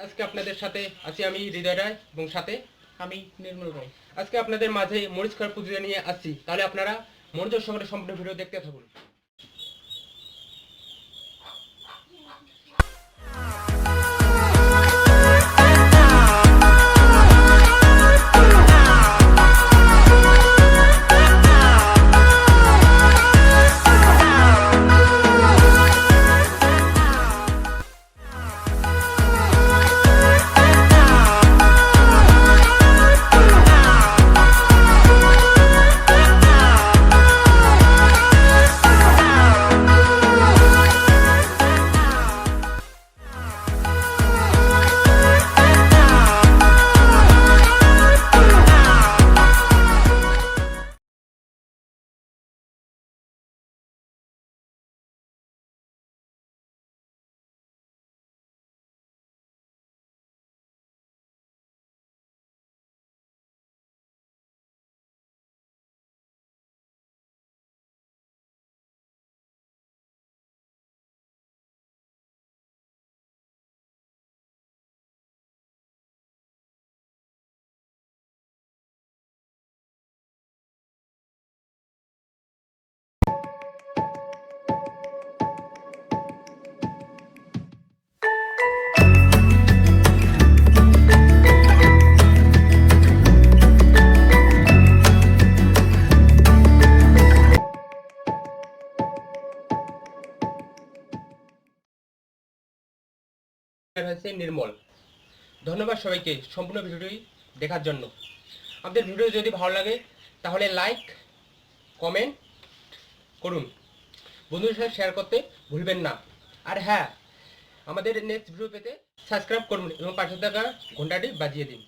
আজকে আপনাদের সাথে আছি আমি হৃদয় রায় এবং সাথে আমি নির্মল রায়। আজকে আপনাদের মাঝে মরিচ খাওয়ার পুজো নিয়ে আসছি, তাহলে আপনারা মনোযোগ সহকারে সম্পূর্ণ ভিডিও দেখতে থাকুন। হয়েছে নির্মল। ধন্যবাদ সবাইকে সম্পূর্ণ ভিডিওটি দেখার জন্য। আমাদের ভিডিও যদি ভালো লাগে তাহলে লাইক কমেন্ট করুন, বন্ধুদের সাথে শেয়ার করতে ভুলবেন না। আর হ্যাঁ, আমাদের নেক্সট ভিডিও পেতে সাবস্ক্রাইব করুন এবং পাশে থাকা ঘন্টাটি বাজিয়ে দিন।